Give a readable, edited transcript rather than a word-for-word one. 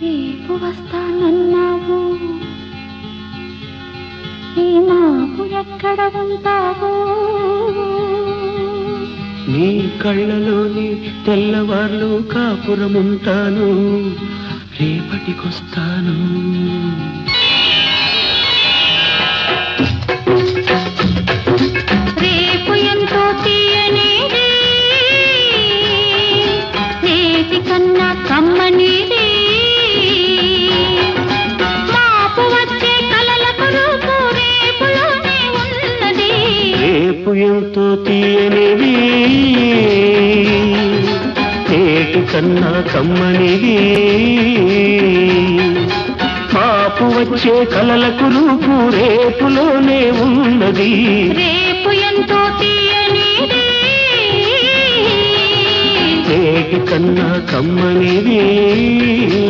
రేపు వస్తానన్నావు, ఈ మాపు ఎక్కడ ఉంటావు? నీ కళ్ళలోని తెల్లవార్లు కాపురముంటాను, రేపటికొస్తాను. రేపు ఎంతో తీయనిది, నేటి కన్నా కమ్మనిది, మాపు వచ్చే కలలకు రూపు రేపులోనే ఉన్నది. రేపు ఎంతో తీయనిది, నేటి కన్నా కమ్మనిది, మాపు వచ్చే కలలకు రూపు రేపులోనే ఉన్నది. రేపు ఎంతో తీయనిది, నేటి కన్నా కమ్మనిది.